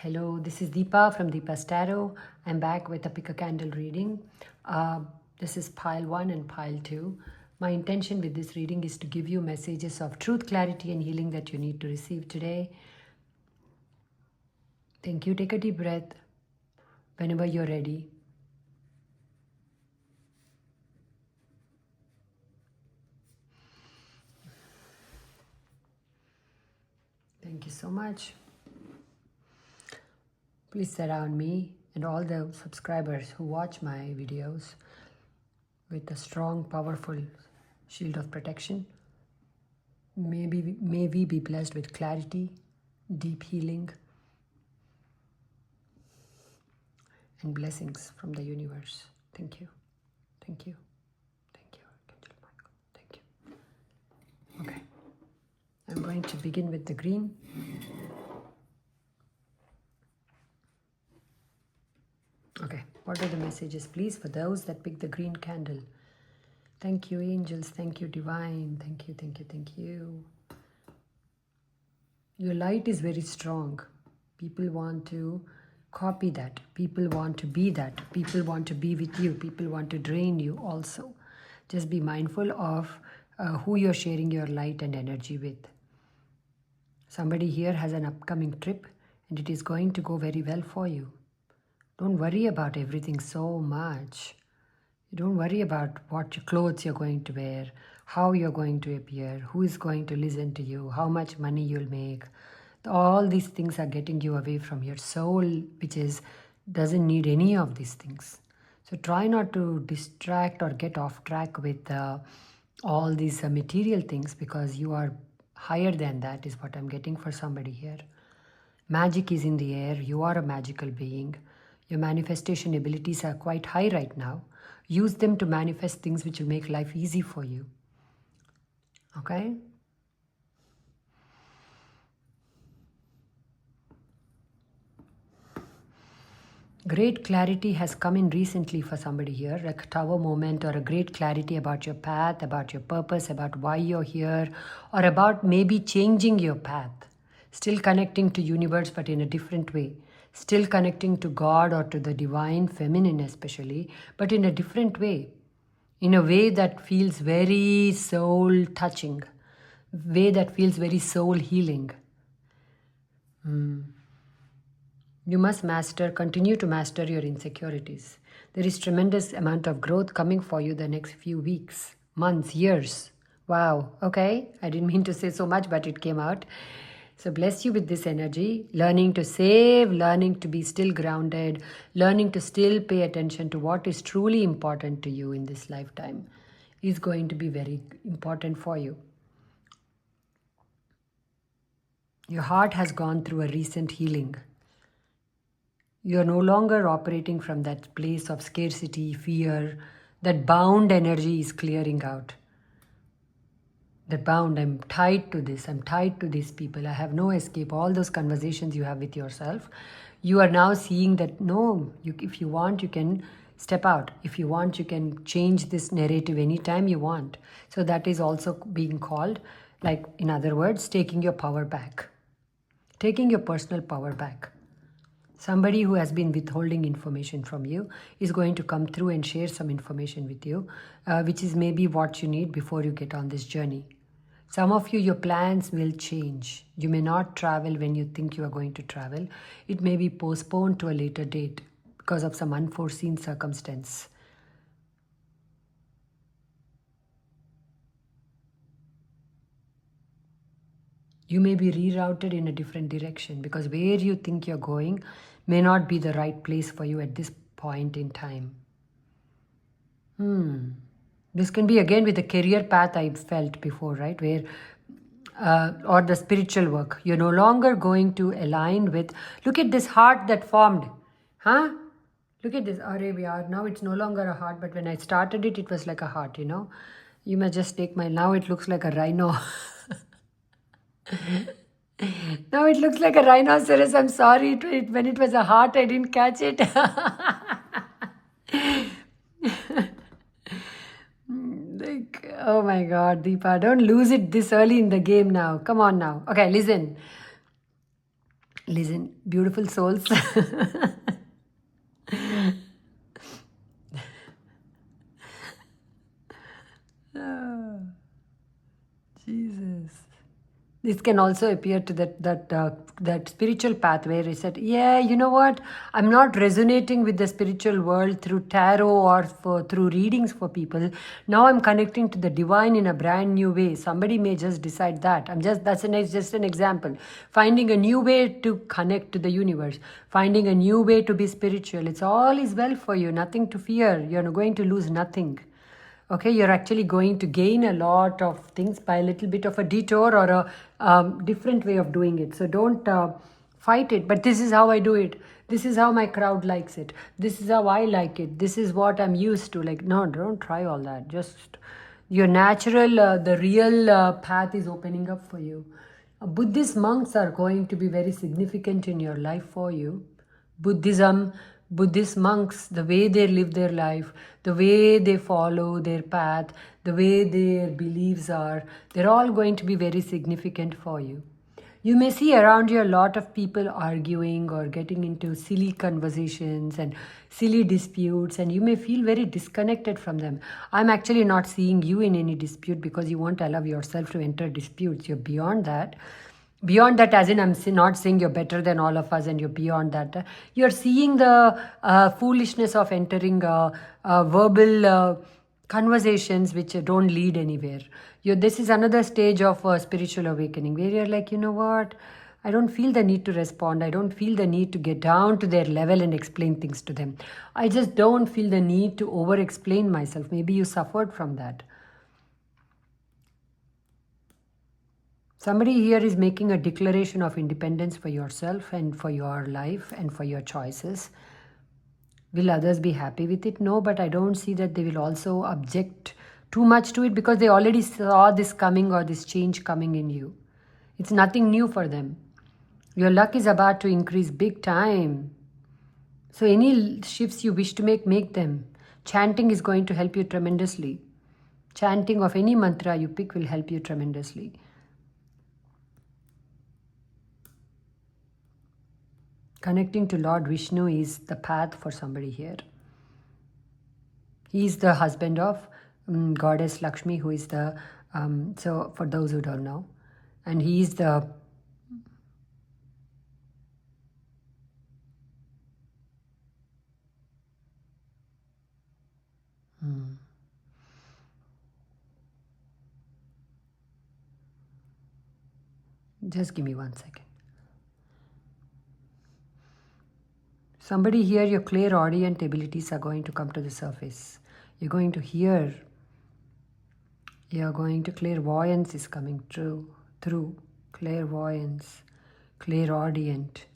Hello, this is Deepa from Deepa's Tarot. I'm back with a pick a candle reading. This is pile 1 and pile 2. My intention with this reading is to give you messages of truth, clarity, and healing that you need to receive today. Thank you. Take a deep breath whenever you're ready. Thank you so much. Please surround me and all the subscribers who watch my videos with a strong, powerful shield of protection. May we be blessed with clarity, deep healing, and blessings from the universe. Thank you. Thank you. Thank you, Archangel Michael. Thank you. Okay. I'm going to begin with the green. Okay. What are the messages, please, for those that pick the green candle? Thank you, angels. Thank you, divine. Thank you, thank you, thank you. Your light is very strong. People want to copy that. People want to be that. People want to be with you. People want to drain you also. Just be mindful of who you're sharing your light and energy with. Somebody here has an upcoming trip and it is going to go very well for you. Don't worry about everything so much. Don't worry about what clothes you're going to wear, how you're going to appear, who is going to listen to you, how much money you'll make. All these things are getting you away from your soul, which doesn't need any of these things. So try not to distract or get off track with all these material things, because you are higher than that, is what I'm getting for somebody here. Magic is in the air. You are a magical being. Your manifestation abilities are quite high right now. Use them to manifest things which will make life easy for you. Okay? Great clarity has come in recently for somebody here, like a tower moment, or a great clarity about your path, about your purpose, about why you're here, or about maybe changing your path. Still connecting to universe, but in a different way. Still connecting to God or to the divine feminine especially, but in a different way. In a way that feels very soul touching. Way that feels very soul healing. You must continue to master your insecurities. There is tremendous amount of growth coming for you the next few weeks, months, years. Wow, okay. I didn't mean to say so much, but it came out. So bless you with this energy, learning to save, learning to be still grounded, learning to still pay attention to what is truly important to you in this lifetime is going to be very important for you. Your heart has gone through a recent healing. You are no longer operating from that place of scarcity, fear. That bound energy is clearing out. That bound, I'm tied to this, I'm tied to these people, I have no escape. All those conversations you have with yourself, you are now seeing that no, if you want, you can step out. If you want, you can change this narrative anytime you want. So that is also being called, like, in other words, taking your power back. Taking your personal power back. Somebody who has been withholding information from you is going to come through and share some information with you, which is maybe what you need before you get on this journey. Some of you, your plans will change. You may not travel when you think you are going to travel. It may be postponed to a later date because of some unforeseen circumstance. You may be rerouted in a different direction because where you think you're going may not be the right place for you at this point in time. This can be again with the career path I felt before, right? Where, or the spiritual work. You're no longer going to align with, look at this heart that formed. Huh? Look at this. Arabia. Now it's no longer a heart, but when I started it, it was like a heart, you know. You may just take now it looks like a rhino. Now it looks like a rhinoceros. I'm sorry. When it was a heart, I didn't catch it. Like, oh my God, Deepa, don't lose it this early in the game now. Come on now. Okay, listen. Listen, beautiful souls. Jesus. This can also appear to that spiritual path where he said, "Yeah, you know what? I'm not resonating with the spiritual world through tarot or through readings for people. Now I'm connecting to the divine in a brand new way." Somebody may just decide that. Just an example. Finding a new way to connect to the universe, finding a new way to be spiritual. It's all is well for you. Nothing to fear. You're going to lose nothing. Okay, you're actually going to gain a lot of things by a little bit of a detour or a different way of doing it. So don't fight it. But this is how I do it. This is how my crowd likes it. This is how I like it. This is what I'm used to. Like, no, don't try all that. Just your natural, the real path is opening up for you. Buddhist monks are going to be very significant in your life for you. Buddhism, Buddhist monks, the way they live their life, the way they follow their path, the way their beliefs are, they're all going to be very significant for you. You may see around you a lot of people arguing or getting into silly conversations and silly disputes, and you may feel very disconnected from them. I'm actually not seeing you in any dispute because you won't allow yourself to enter disputes. You're beyond that. Beyond that, as in, I'm not saying you're better than all of us and you're beyond that. You're seeing the foolishness of entering verbal conversations which don't lead anywhere. This is another stage of spiritual awakening where you're like, you know what? I don't feel the need to respond. I don't feel the need to get down to their level and explain things to them. I just don't feel the need to over explain myself. Maybe you suffered from that. Somebody here is making a declaration of independence for yourself and for your life and for your choices. Will others be happy with it? No, but I don't see that they will also object too much to it because they already saw this coming or this change coming in you. It's nothing new for them. Your luck is about to increase big time. So any shifts you wish to make them. Chanting is going to help you tremendously. Chanting of any mantra you pick will help you tremendously. Connecting to Lord Vishnu is the path for somebody here. He is the husband of Goddess Lakshmi, who is the, so for those who don't know, and he is the, just give me 1 second. Somebody here, your clairaudient abilities are going to come to the surface. You're going to hear. You're going to, clairvoyance is coming through. Clairvoyance, clairaudient.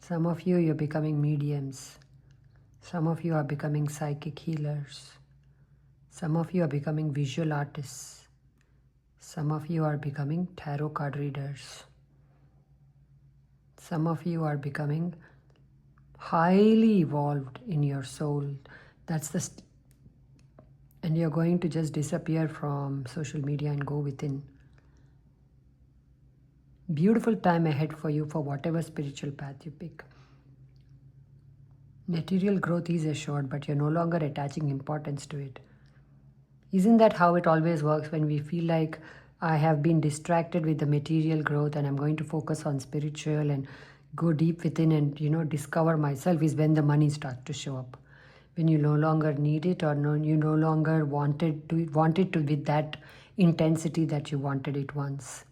Some of you, you're becoming mediums. Some of you are becoming psychic healers. Some of you are becoming visual artists. Some of you are becoming tarot card readers. Some of you are becoming highly evolved in your soul. That's and you're going to just disappear from social media and go within. Beautiful time ahead for you for whatever spiritual path you pick. Material growth is assured, but you're no longer attaching importance to it. Isn't that how it always works when we feel like I have been distracted with the material growth and I'm going to focus on spiritual and go deep within and discover myself, is when the money starts to show up. When you no longer need it or you no longer want it to with that intensity that you wanted it once.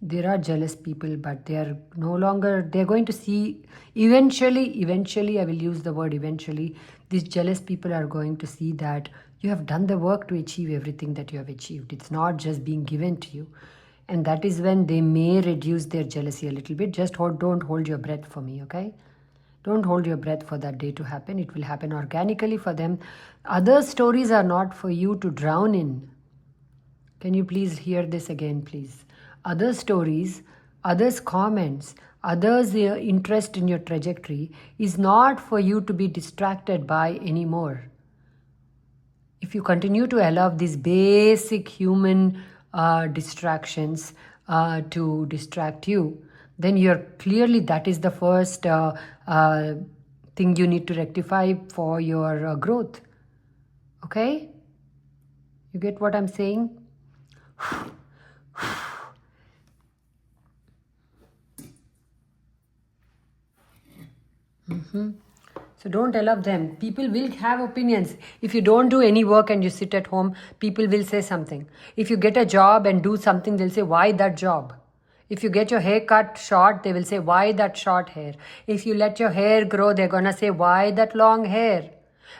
There are jealous people, but they are no longer, they're going to see eventually, I will use the word eventually, these jealous people are going to see that you have done the work to achieve everything that you have achieved. It's not just being given to you. And that is when they may reduce their jealousy a little bit. Just don't hold your breath for me, okay? Don't hold your breath for that day to happen. It will happen organically for them. Other stories are not for you to drown in. Can you please hear this again, please? Other stories, others' comments, others' interest in your trajectory is not for you to be distracted by anymore. If you continue to allow these basic human distractions to distract you, then you're clearly, that is the first thing you need to rectify for your growth. Okay? You get what I'm saying? So don't allow them. People will have opinions. If you don't do any work and you sit at home, people will say something. If you get a job and do something, they'll say, why that job? If you get your hair cut short, they will say, why that short hair? If you let your hair grow, they're gonna say, why that long hair?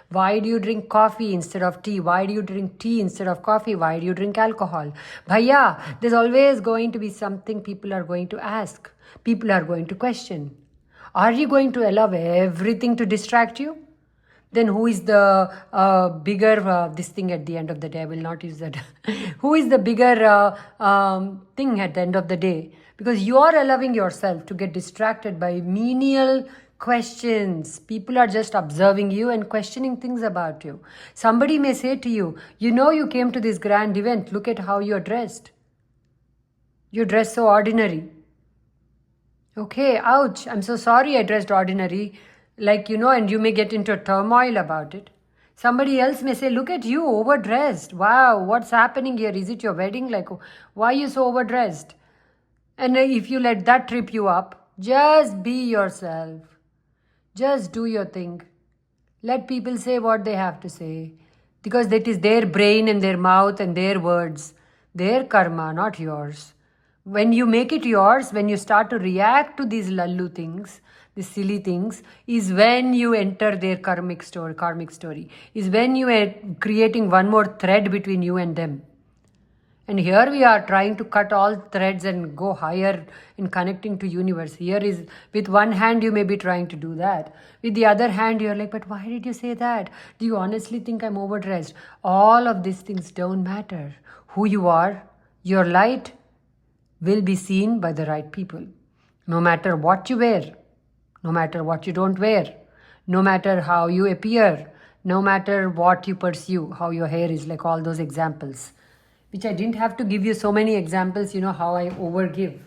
Why do you drink coffee instead of tea? Why do you drink tea instead of coffee? Why do you drink alcohol? Bhaiya, there's always going to be something people are going to ask. People are going to question. Are you going to allow everything to distract you? Then who is the bigger this thing at the end of the day? I will not use that. Who is the bigger thing at the end of the day? Because you are allowing yourself to get distracted by menial questions. People are just observing you and questioning things about you. Somebody may say to you, you know you came to this grand event. Look at how you're dressed. You're dressed so ordinary. Okay, ouch, I'm so sorry I dressed ordinary. Like, and you may get into a turmoil about it. Somebody else may say, look at you, overdressed. Wow, what's happening here? Is it your wedding? Like, why are you so overdressed? And if you let that trip you up, just be yourself. Just do your thing. Let people say what they have to say. Because that is their brain and their mouth and their words. Their karma, not yours. When you make it yours, when you start to react to these lallu things, these silly things, is when you enter their karmic story, is when you are creating one more thread between you and them. And here we are trying to cut all threads and go higher in connecting to universe. Here is, with one hand you may be trying to do that. With the other hand you're like, but why did you say that? Do you honestly think I'm overdressed? All of these things don't matter. Who you are, your light will be seen by the right people. No matter what you wear, no matter what you don't wear, no matter how you appear, no matter what you pursue, how your hair is, like all those examples. Which I didn't have to give you so many examples, how I overgive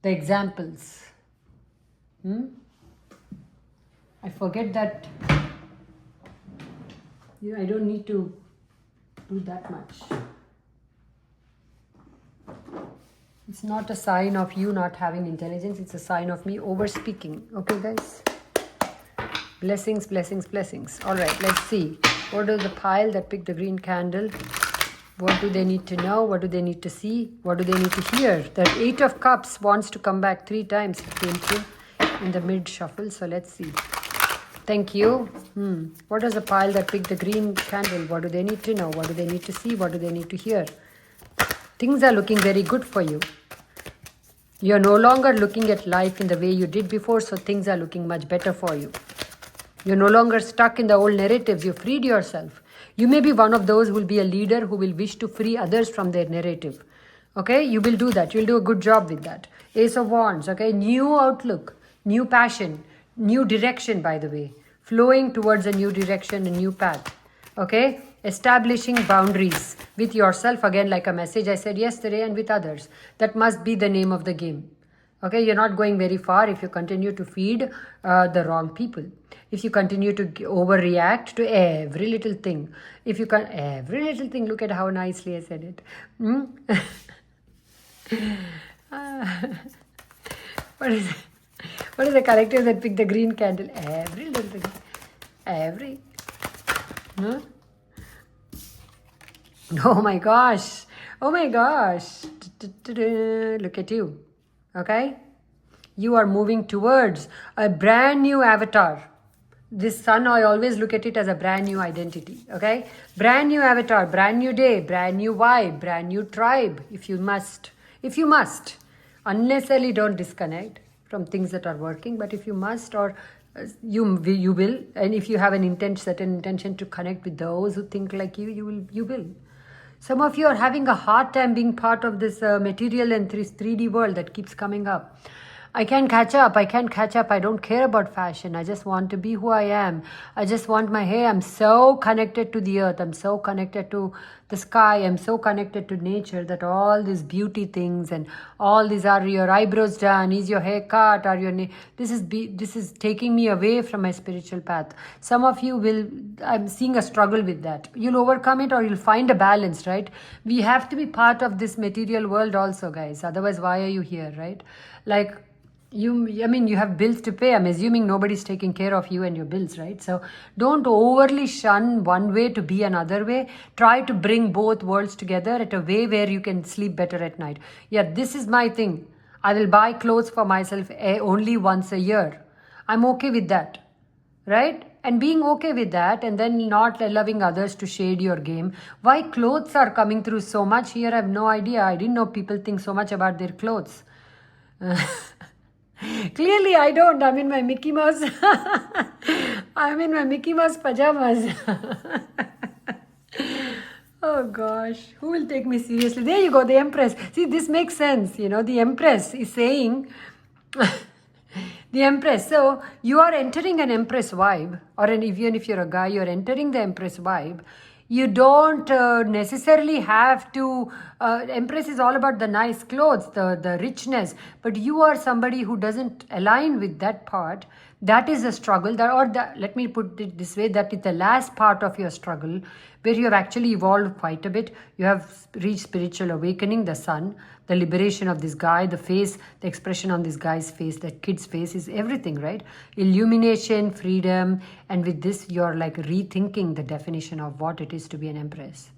the examples. I forget that I don't need to do that much. It's not a sign of you not having intelligence. It's a sign of me over speaking. Okay, guys? Blessings, blessings, blessings. All right, let's see. What is the pile that picked the green candle? What do they need to know? What do they need to see? What do they need to hear? The 8 of Cups wants to come back 3 times. It came through in the mid shuffle. So let's see. Thank you. What is the pile that picked the green candle? What do they need to know? What do they need to see? What do they need to hear? Things are looking very good for you. You're no longer looking at life in the way you did before, so things are looking much better for you. You're no longer stuck in the old narratives. You freed yourself. You may be one of those who will be a leader who will wish to free others from their narrative. Okay, you will do that. You'll do a good job with that. Ace of Wands, okay, new outlook, new passion, new direction, by the way, flowing towards a new direction, a new path. Okay, establishing boundaries with yourself, again, like a message I said yesterday, and with others. That must be the name of the game. Okay, you're not going very far if you continue to feed the wrong people. If you continue to overreact to every little thing. If you can, every little thing, look at how nicely I said it. What is the character that picked the green candle? Every little thing. Every. Oh my gosh. Oh my gosh. Look at you. Okay? You are moving towards a brand new avatar. This sun, I always look at it as a brand new identity. Okay? Brand new avatar, brand new day, brand new vibe, brand new tribe. If you must. If you must. Unnecessarily don't disconnect from things that are working. But if you must, or you will. And if you have an certain intention to connect with those who think like you will. Some of you are having a hard time being part of this material and 3D world that keeps coming up. I can't catch up. I can't catch up. I don't care about fashion. I just want to be who I am. I just want my hair. I'm so connected to the earth. I'm so connected to the sky. I'm so connected to nature that all these beauty things and all these, are your eyebrows done? Is your hair cut? Are your this is taking me away from my spiritual path. Some of you will, I'm seeing a struggle with that. You'll overcome it or you'll find a balance, right? We have to be part of this material world also, guys. Otherwise, why are you here, right? Like, you have bills to pay. I'm assuming nobody's taking care of you and your bills, right? So don't overly shun one way to be another way. Try to bring both worlds together at a way where you can sleep better at night. Yeah, this is my thing. I will buy clothes for myself only once a year. I'm okay with that, right? And being okay with that, and then not allowing others to shade your game. Why clothes are coming through so much here, I have no idea. I didn't know people think so much about their clothes. Clearly, I don't. I'm in my Mickey Mouse. I'm in my Mickey Mouse pajamas. Oh gosh, who will take me seriously? There you go, the Empress. See, this makes sense. The Empress is saying, the Empress. So you are entering an Empress vibe, or even if you're a guy, you're entering the Empress vibe. You don't necessarily have to, Empress is all about the nice clothes, the richness, but you are somebody who doesn't align with that part. That is a struggle, let me put it this way, that is the last part of your struggle, where you have actually evolved quite a bit. You have reached spiritual awakening, the sun, the liberation of this guy, the face, the expression on this guy's face, that kid's face is everything, right? Illumination, freedom, and with this, you're like rethinking the definition of what it is to be an Empress.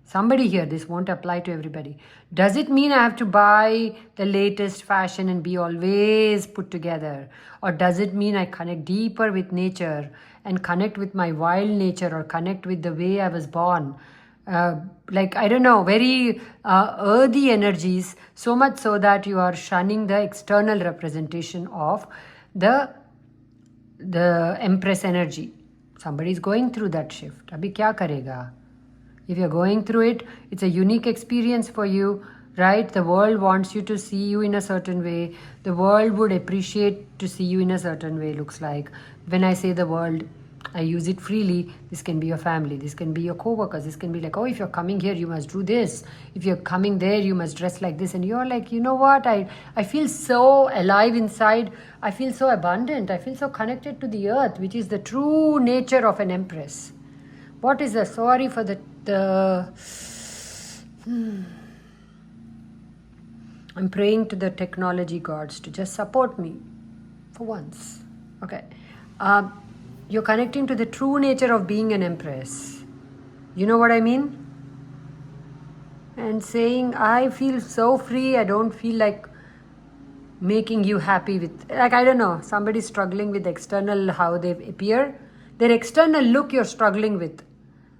Somebody here, this won't apply to everybody. Does it mean I have to buy the latest fashion and be always put together? Or does it mean I connect deeper with nature and connect with my wild nature, or connect with the way I was born? I don't know, very earthy energies, so much so that you are shunning the external representation of the Empress energy. Somebody is going through that shift. Abhi kya karega? If you're going through it, it's a unique experience for you, right? The world wants you to see you in a certain way. The world would appreciate to see you in a certain way, looks like. When I say the world, I use it freely. This can be your family. This can be your co-workers. This can be like, oh, if you're coming here, you must do this. If you're coming there, you must dress like this. And you're like, you know what? I feel so alive inside. I feel so abundant. I feel so connected to the earth, which is the true nature of an Empress. What is the, sorry for I'm praying to the technology gods to just support me for once. Okay. You're connecting to the true nature of being an Empress. You know what I mean? And saying, I feel so free. I don't feel like making you happy with, like, I don't know, somebody struggling with external, how they appear. Their external look you're struggling with.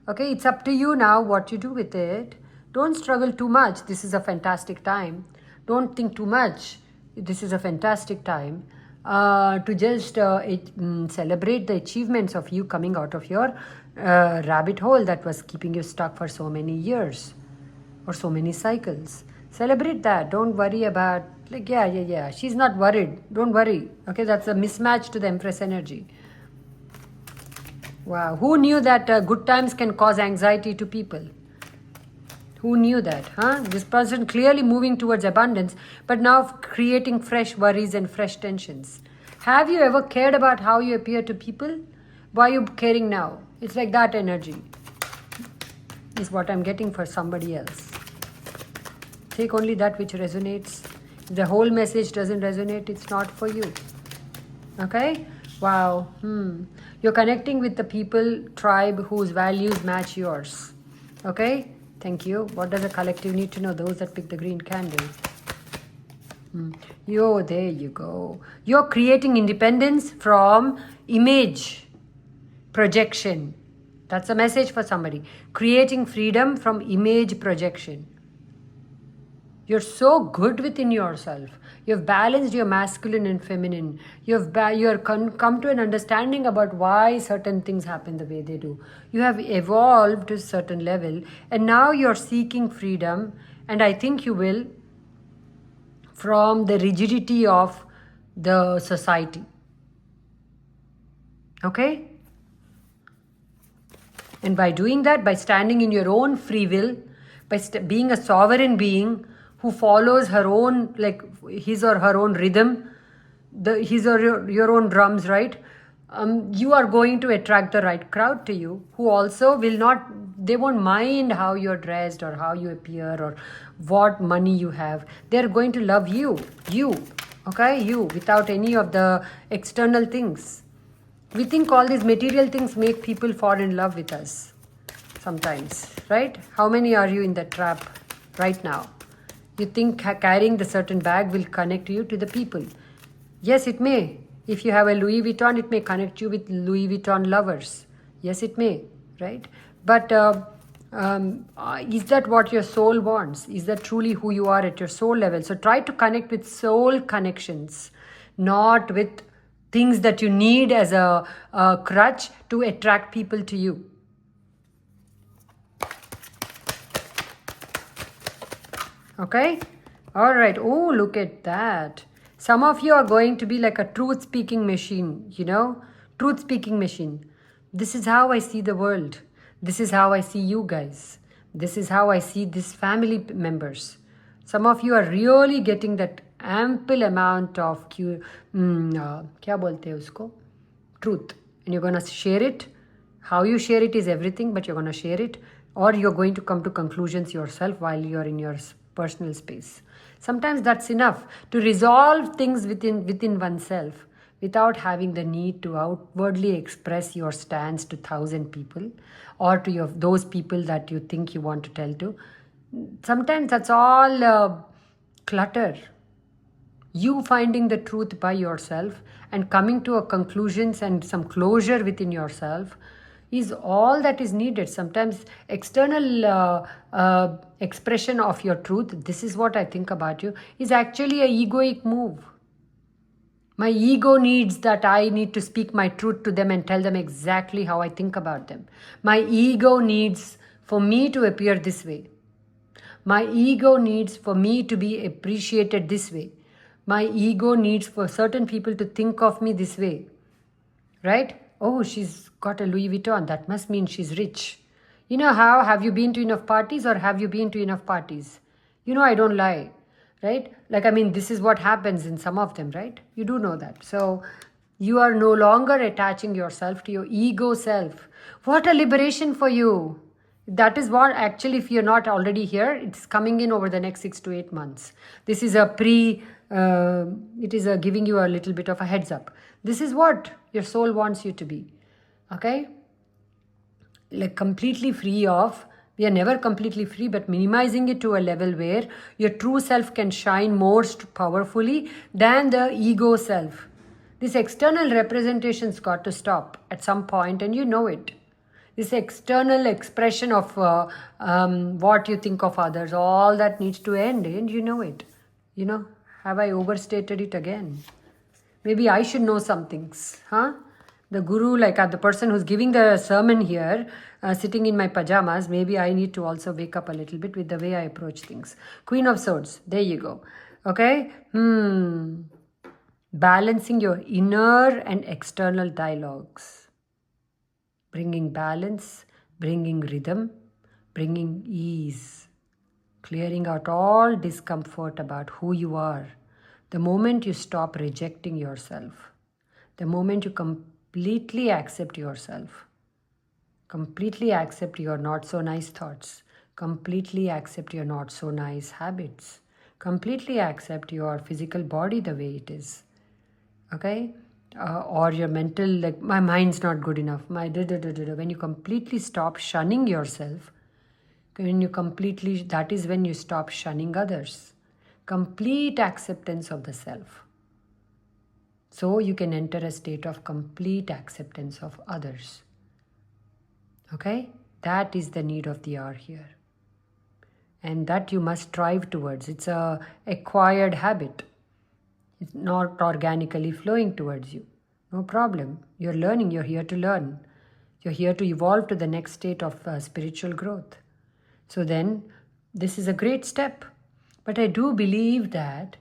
Okay, it's up to you now what you do with it. Don't struggle too much. This is a fantastic time. Don't think too much. This is a fantastic time to just celebrate the achievements of you coming out of your rabbit hole that was keeping you stuck for so many years or so many cycles. Celebrate that. Don't worry about, like, yeah. She's not worried. Don't worry. Okay, that's a mismatch to the Empress energy. Wow, who knew that good times can cause anxiety to people? Who knew that, huh? This person clearly moving towards abundance, but now creating fresh worries and fresh tensions. Have you ever cared about how you appear to people? Why are you caring now? It's like that energy is what I'm getting for somebody else. Take only that which resonates. If the whole message doesn't resonate, it's not for you. Okay? Wow. You're connecting with the people, tribe, whose values match yours. Okay? Thank you. What does the collective need to know? Those that pick the green candle. There you go. You're creating independence from image projection. That's a message for somebody. Creating freedom from image projection. You're so good within yourself. You've balanced your masculine and feminine. You're come to an understanding about why certain things happen the way they do. You have evolved to a certain level, and now you're seeking freedom, and I think you will, from the rigidity of the society. Okay? And by doing that, by standing in your own free will, by being a sovereign being who follows her own, like his or her own rhythm, his or your own drums, right? You are going to attract the right crowd to you, who also will not, they won't mind how you're dressed or how you appear or what money you have. They're going to love you, okay? You, without any of the external things. We think all these material things make people fall in love with us sometimes, right? How many are you in that trap right now? You think carrying the certain bag will connect you to the people. Yes, it may. If you have a Louis Vuitton, it may connect you with Louis Vuitton lovers. Yes, it may, right? But is that what your soul wants? Is that truly who you are at your soul level? So try to connect with soul connections, not with things that you need as a crutch to attract people to you. Okay? All right. Oh, look at that. Some of you are going to be like a truth-speaking machine, you know? Truth-speaking machine. This is how I see the world. This is how I see you guys. This is how I see these family members. Some of you are really getting that ample amount of kya bolte hai usko? Truth. And you're going to share it. How you share it is everything, but you're going to share it. Or you're going to come to conclusions yourself while you're in your personal space. Sometimes that's enough to resolve things within oneself without having the need to outwardly express your stance to 1,000 people or to those people that you think you want to tell to. Sometimes that's all clutter. You finding the truth by yourself and coming to a conclusions and some closure within yourself is all that is needed. Sometimes external expression of your truth, this is what I think about you, is actually a egoic move. My ego needs that I need to speak my truth to them and tell them exactly how I think about them. My ego needs for me to appear this way. My ego needs for me to be appreciated this way. My ego needs for certain people to think of me this way. Right? Oh, she's got a Louis Vuitton. That must mean she's rich. You know how? Have you been to enough parties or have you been to enough parties? You know, I don't lie. Right? Like, I mean, this is what happens in some of them, right? You do know that. So you are no longer attaching yourself to your ego self. What a liberation for you. That is what actually, if you're not already here, it's coming in over the next 6 to 8 months. This is it is giving you a little bit of a heads up. This is what your soul wants you to be. Okay? Like completely free of, we are never completely free, but minimizing it to a level where your true self can shine most powerfully than the ego self. This external representation's got to stop at some point, and you know it. This external expression of what you think of others, all that needs to end, and you know it. You know, have I overstated it again? Maybe I should know some things, huh? The guru, like the person who's giving the sermon here, sitting in my pajamas, maybe I need to also wake up a little bit with the way I approach things. Queen of Swords, there you go. Okay? Balancing your inner and external dialogues. Bringing balance, bringing rhythm, bringing ease. Clearing out all discomfort about who you are. The moment you stop rejecting yourself, the moment you completely accept yourself, completely accept your not so nice thoughts, completely accept your not so nice habits, completely accept your physical body the way it is, okay? Or your mental, like my mind's not good enough, when you completely stop shunning yourself, that is when you stop shunning others. Complete acceptance of the self. So you can enter a state of complete acceptance of others. Okay? That is the need of the hour here. And that you must strive towards. It's a acquired habit. It's not organically flowing towards you. No problem. You're learning. You're here to learn. You're here to evolve to the next state of spiritual growth. So then, this is a great step. But I do believe that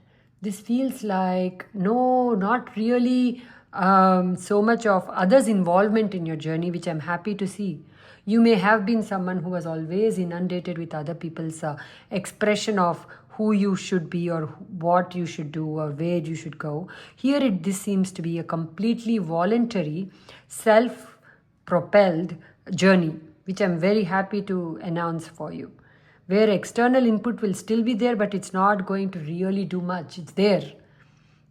This feels like, no, not really so much of others' involvement in your journey, which I'm happy to see. You may have been someone who was always inundated with other people's expression of who you should be or what you should do or where you should go. Here, this seems to be a completely voluntary, self-propelled journey, which I'm very happy to announce for you, where external input will still be there, but it's not going to really do much. It's there.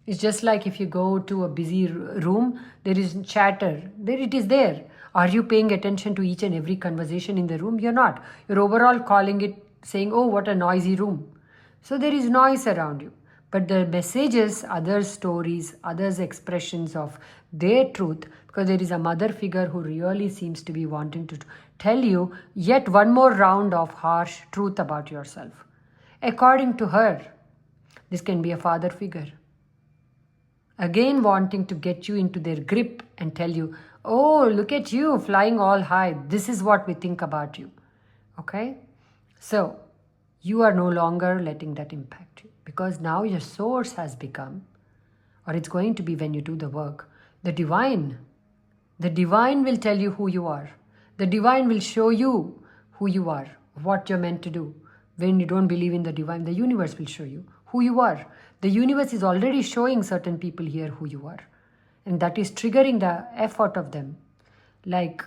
It's just like if you go to a busy room, there is chatter. There it is there. Are you paying attention to each and every conversation in the room? You're not. You're overall calling it, saying, oh, what a noisy room. So there is noise around you. But the messages, others' stories, others' expressions of their truth, because there is a mother figure who really seems to be wanting to tell you yet one more round of harsh truth about yourself. According to her, this can be a father figure, again wanting to get you into their grip and tell you, oh, look at you flying all high. This is what we think about you. Okay? So, you are no longer letting that impact you, because now your source has become, or it's going to be when you do the work, the divine. The divine will tell you who you are. The divine will show you who you are, what you're meant to do. When you don't believe in the divine, the universe will show you who you are. The universe is already showing certain people here who you are. And that is triggering the effort of them. Like,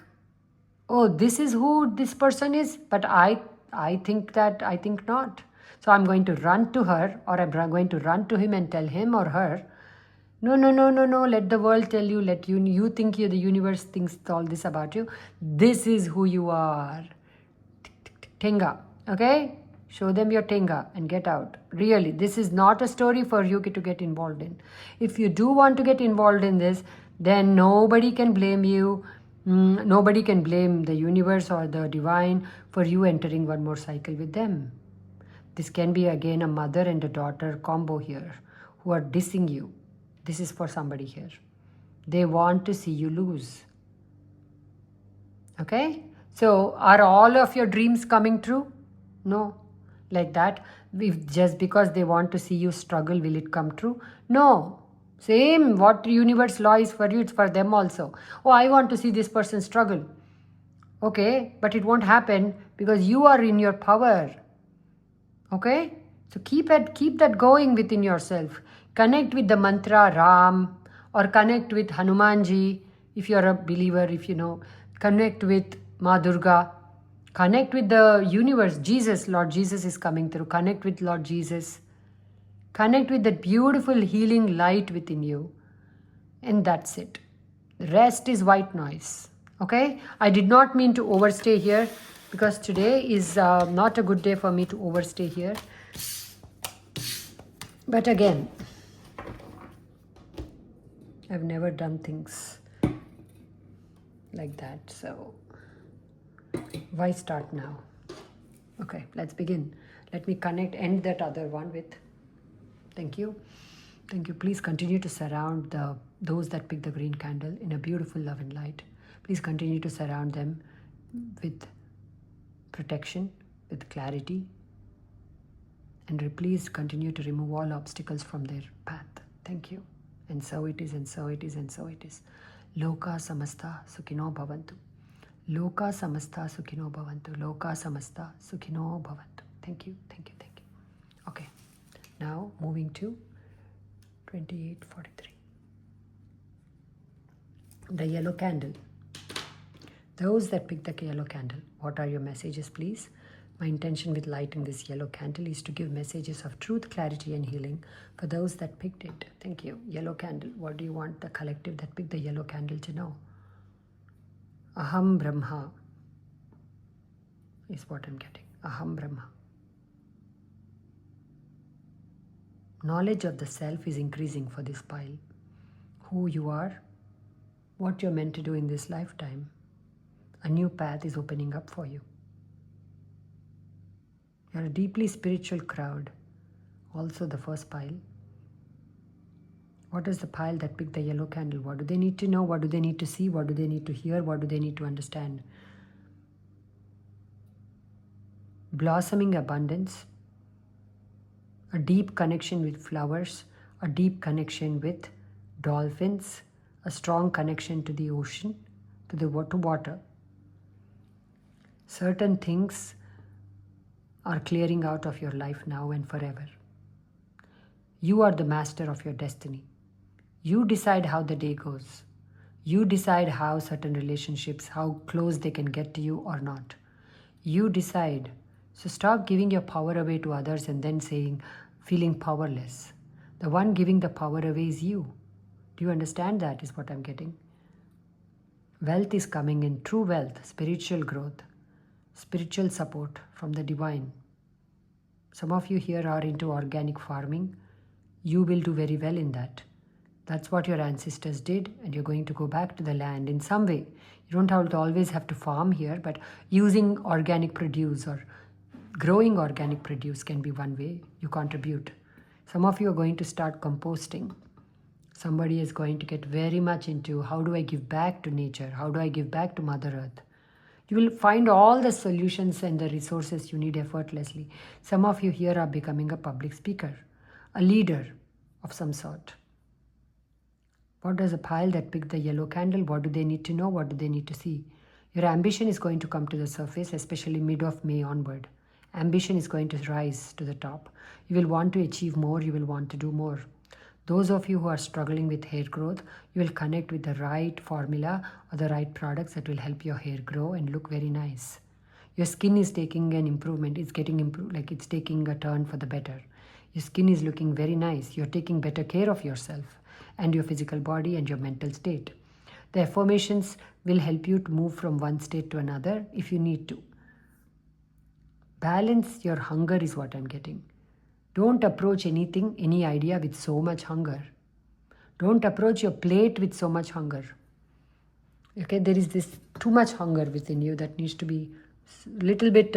oh, this is who this person is, but I think not. So I'm going to run to her, or I'm going to run to him and tell him or her, no, let the world tell you, let you think the universe thinks all this about you. This is who you are. Tenga, okay? Show them your tenga and get out. Really, this is not a story for you to get involved in. If you do want to get involved in this, then nobody can blame you. Nobody can blame the universe or the divine for you entering one more cycle with them. This can be again a mother and a daughter combo here who are dissing you. This is for somebody here. They want to see you lose. Okay? So, are all of your dreams coming true? No. Like that, if just because they want to see you struggle, will it come true? No. Same, what universe law is for you, it's for them also. Oh, I want to see this person struggle. Okay, but it won't happen because you are in your power. Okay? So keep that going within yourself. Connect with the mantra Ram, or connect with Hanumanji if you're a believer, if you know. Connect with Ma Durga. Connect with the universe, Jesus. Lord Jesus is coming through. Connect with Lord Jesus. Connect with that beautiful healing light within you. And that's it. The rest is white noise. Okay? I did not mean to overstay here, because today is not a good day for me to overstay here. But again, I've never done things like that. So why start now? Okay, let's begin. Let me end that other one with thank you. Thank you. Please continue to surround those that pick the green candle in a beautiful love and light. Please continue to surround them with protection, with clarity. And please continue to remove all obstacles from their path. Thank you. And so it is, and so it is, and so it is. Loka samasta sukhino bhavantu. Loka samasta sukhino bhavantu. Loka samasta sukhino bhavantu. Thank you, thank you, thank you. Okay, now moving to 2843. The yellow candle. Those that pick the yellow candle, what are your messages, please? My intention with lighting this yellow candle is to give messages of truth, clarity, and healing for those that picked it. Thank you. Yellow candle. What do you want the collective that picked the yellow candle to know? Aham Brahma is what I'm getting. Aham Brahma. Knowledge of the self is increasing for this pile. Who you are, what you're meant to do in this lifetime. A new path is opening up for you. You're a deeply spiritual crowd. Also the first pile. What is the pile that picked the yellow candle? What do they need to know? What do they need to see? What do they need to hear? What do they need to understand? Blossoming abundance. A deep connection with flowers. a deep connection with dolphins, a strong connection to the ocean, to water. Certain things are clearing out of your life now and forever. You are the master of your destiny. You decide how the day goes. You decide how certain relationships, how close they can get to you or not. You decide. So stop giving your power away to others and then feeling powerless. The one giving the power away is you. Do you understand that is what I'm getting? Wealth is coming in, true wealth, spiritual growth, spiritual support from the divine. Some of you here are into organic farming. You will do very well in that. That's what your ancestors did, and you're going to go back to the land in some way. You don't always have to farm here, but using organic produce or growing organic produce can be one way you contribute. Some of you are going to start composting. Somebody is going to get very much into how do I give back to nature? How do I give back to Mother Earth? You will find all the solutions and the resources you need effortlessly. Some of you here are becoming a public speaker, a leader of some sort. What does a pile that picked the yellow candle, what do they need to know? What do they need to see? Your ambition is going to come to the surface, especially mid of May onward. Ambition is going to rise to the top. You will want to achieve more. You will want to do more. Those of you who are struggling with hair growth, you will connect with the right formula or the right products that will help your hair grow and look very nice. Your skin is taking an improvement. It's getting improved, like it's taking a turn for the better. Your skin is looking very nice. You're taking better care of yourself and your physical body and your mental state. The affirmations will help you to move from one state to another if you need to. Balance your hunger is what I'm getting. Don't approach anything, any idea with so much hunger. Don't approach your plate with so much hunger. Okay, there is this too much hunger within you that needs to be a little bit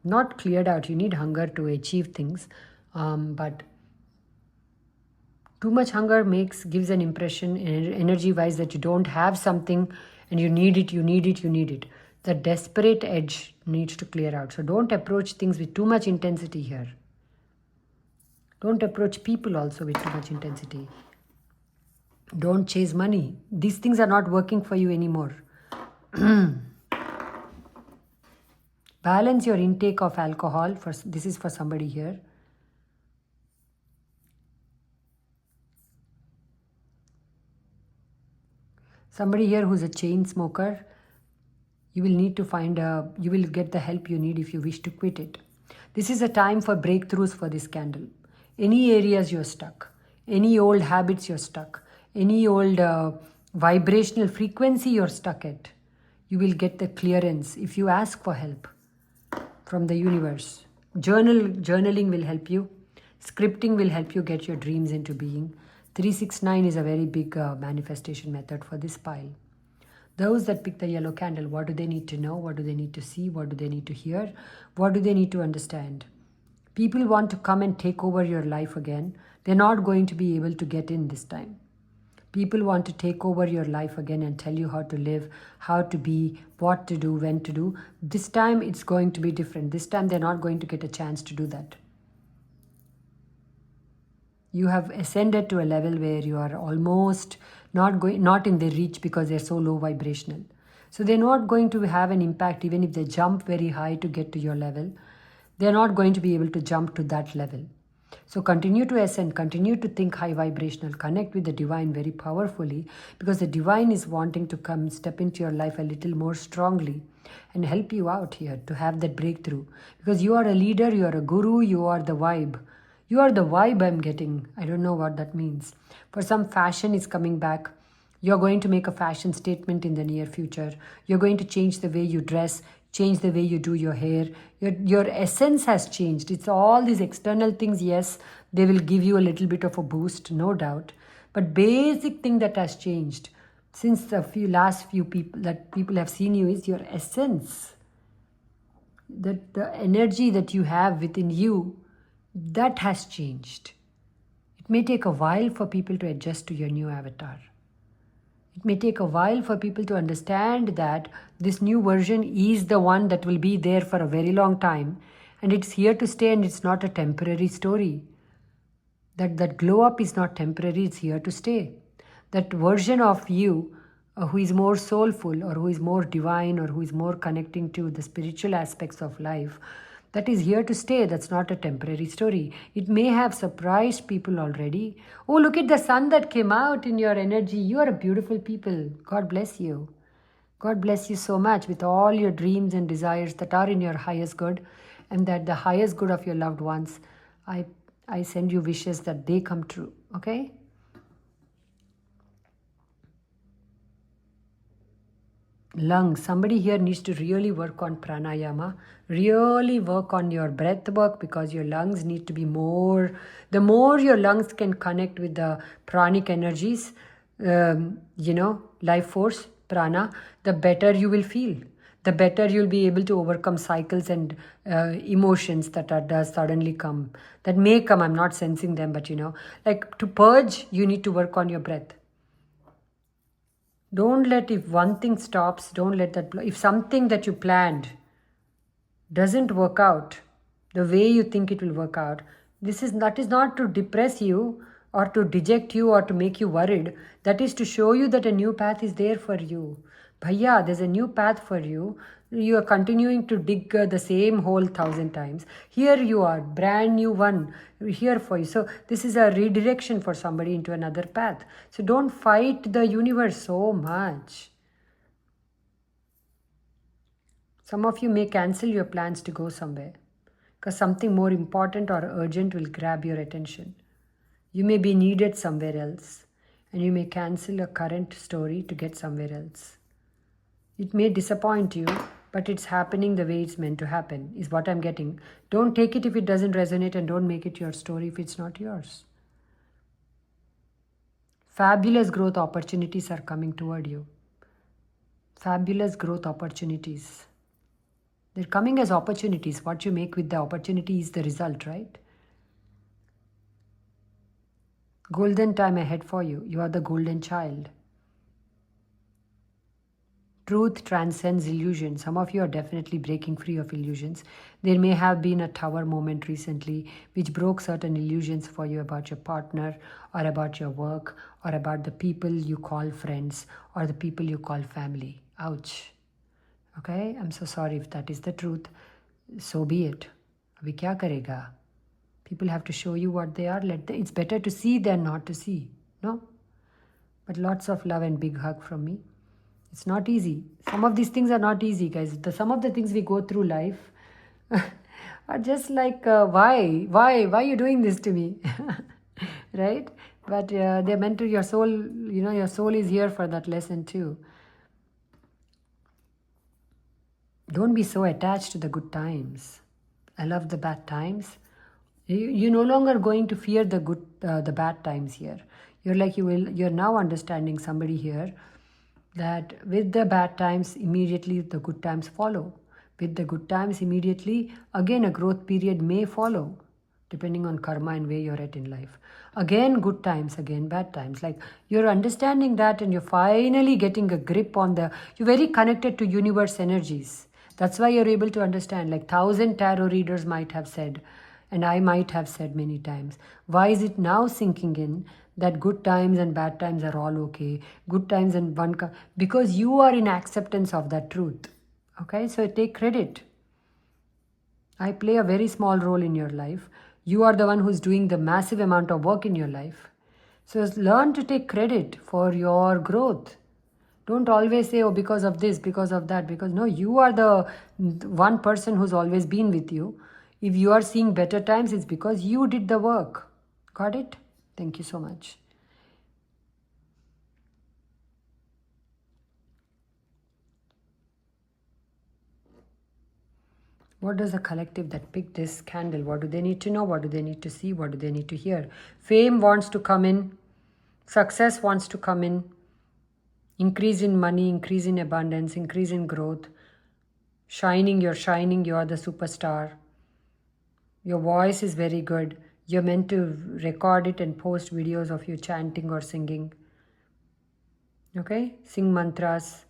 not cleared out. You need hunger to achieve things, but too much hunger gives an impression energy-wise that you don't have something and you need it. The desperate edge needs to clear out. So don't approach things with too much intensity here. Don't approach people also with too much intensity. Don't chase money. These things are not working for you anymore. Balance your intake of alcohol. This is for somebody here. Somebody here who's a chain smoker, you will need to you will get the help you need if you wish to quit it. This is a time for breakthroughs for this candle. Any areas you're stuck, any old habits you're stuck, any old vibrational frequency you're stuck at, you will get the clearance if you ask for help from the universe. Journaling will help you. Scripting will help you get your dreams into being. 369 is a very big manifestation method for this pile. Those that pick the yellow candle, what do they need to know? What do they need to see? What do they need to hear? What do they need to understand? People want to come and take over your life again. They're not going to be able to get in this time. People want to take over your life again and tell you how to live, how to be, what to do, when to do. This time it's going to be different. This time they're not going to get a chance to do that. You have ascended to a level where you are almost not in their reach because they're so low vibrational. So they're not going to have an impact even if they jump very high to get to your level. They're not going to be able to jump to that level. So continue to ascend, continue to think high vibrational, connect with the divine very powerfully, because the divine is wanting to come step into your life a little more strongly and help you out here to have that breakthrough. Because you are a leader, you are a guru, you are the vibe. You are the vibe I'm getting. I don't know what that means. For some, fashion is coming back. You're going to make a fashion statement in the near future. You're going to change the way you dress, change the way you do your hair. Your essence has changed. It's all these external things. Yes, they will give you a little bit of a boost, no doubt. But basic thing that has changed since the last few people that people have seen you is your essence. That the energy that you have within you, that has changed. It may take a while for people to adjust to your new avatar. It may take a while for people to understand that this new version is the one that will be there for a very long time, and it's here to stay, and it's not a temporary story. That glow up is not temporary, it's here to stay. That version of you who is more soulful, or who is more divine, or who is more connecting to the spiritual aspects of life, that is here to stay. That's not a temporary story. It may have surprised people already. Oh, look at the sun that came out in your energy. You are a beautiful people. God bless you. God bless you so much with all your dreams and desires that are in your highest good, and that the highest good of your loved ones. I send you wishes that they come true. Okay? Lungs. Somebody here needs to really work on pranayama. Really work on your breath work, because your lungs need to be more. The more your lungs can connect with the pranic energies, life force, prana, the better you will feel. The better you'll be able to overcome cycles and emotions that suddenly come. That may come, I'm not sensing them, but like to purge, you need to work on your breath. Don't let, if one thing stops, don't let that, if something that you planned doesn't work out the way you think it will work out, that is not to depress you or to deject you or to make you worried. That is to show you that a new path is there for you. Bhaiya, there's a new path for you. You are continuing to dig the same hole 1,000 times. Here you are, brand new one here for you. So this is a redirection for somebody into another path. So don't fight the universe so much. Some of you may cancel your plans to go somewhere, because something more important or urgent will grab your attention. You may be needed somewhere else, and you may cancel a current story to get somewhere else. It may disappoint you, but it's happening the way it's meant to happen, is what I'm getting. Don't take it if it doesn't resonate, and don't make it your story if it's not yours. Fabulous growth opportunities are coming toward you. Fabulous growth opportunities. They're coming as opportunities. What you make with the opportunity is the result, right? Golden time ahead for you. You are the golden child. Truth transcends illusion. Some of you are definitely breaking free of illusions. There may have been a tower moment recently which broke certain illusions for you about your partner, or about your work, or about the people you call friends, or the people you call family. Ouch. Okay, I'm so sorry if that is the truth. So be it. Abhi kya karega? People have to show you what they are. It's better to see than not to see. No? But lots of love and big hug from me. It's not easy. Some of these things are not easy, guys. Some of the things we go through life are just like, why are you doing this to me? Right? But they're meant to, your soul, your soul is here for that lesson too. Don't be so attached to the good times. I love the bad times. You're no longer going to fear the bad times here. You're now understanding, somebody here, that with the bad times, immediately the good times follow. With the good times, immediately, again, a growth period may follow, depending on karma and where you're at in life. Again, good times, again, bad times. Like, you're understanding that, and you're finally getting a grip on you're very connected to universe energies. That's why you're able to understand, like 1,000 tarot readers might have said, and I might have said many times, why is it now sinking in that good times and bad times are all okay? Good times and because you are in acceptance of that truth. Okay, so take credit. I play a very small role in your life. You are the one who's doing the massive amount of work in your life. So learn to take credit for your growth. Don't always say, oh, because of this, because of that, because no, you are the one person who's always been with you. If you are seeing better times, it's because you did the work. Got it? Thank you so much. What does the collective that picked this candle, what do they need to know? What do they need to see? What do they need to hear? Fame wants to come in. Success wants to come in. Increase in money, increase in abundance, increase in growth. Shining, you're the superstar. Your voice is very good. You're meant to record it and post videos of you chanting or singing. Okay? Sing mantras.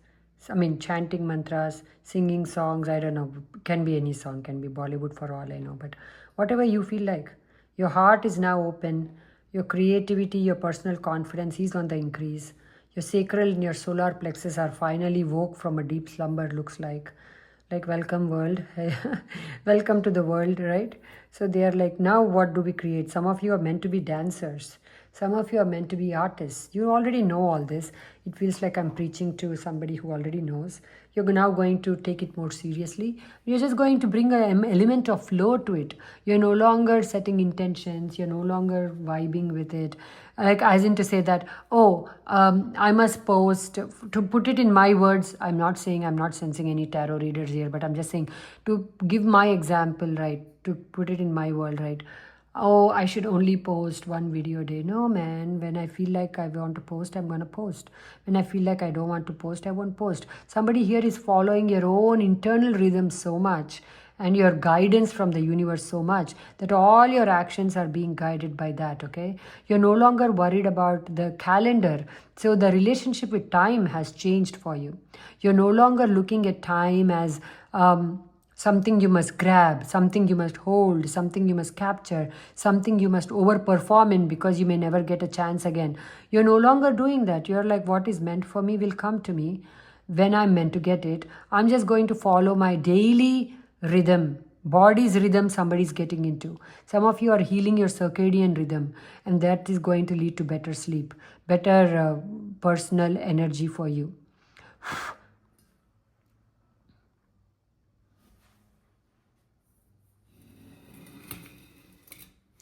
Chanting mantras, singing songs, I don't know. Can be any song, can be Bollywood for all I know. But whatever you feel like. Your heart is now open Your creativity, your personal confidence is on the increase. Your sacral and your solar plexus are finally woke from a deep slumber, looks like welcome world. Welcome to the world, right? So they are like, now what do we create? Some of you are meant to be dancers, some of you are meant to be artists. You already know all this. It feels like I'm preaching to somebody who already knows. You're now going to take it more seriously. You're just going to bring an element of flow to it. You're no longer setting intentions, you're no longer vibing with it, like as in to say that, oh, I must post, to put it in my words. I'm not saying, I'm not sensing any tarot readers here, but I'm just saying, to give my example, right, to put it in my world, right? Oh, I should only post one video a day. No, man. When I feel like I want to post, I'm going to post. When I feel like I don't want to post, I won't post. Somebody here is following your own internal rhythm so much and your guidance from the universe so much that all your actions are being guided by that, okay? You're no longer worried about the calendar. So the relationship with time has changed for you. You're no longer looking at time as something you must grab, something you must hold, something you must capture, something you must overperform in because you may never get a chance again. You're no longer doing that. You're like, what is meant for me will come to me when I'm meant to get it. I'm just going to follow my daily rhythm. Body's rhythm somebody's getting into. Some of you are healing your circadian rhythm, and that is going to lead to better sleep, better personal energy for you.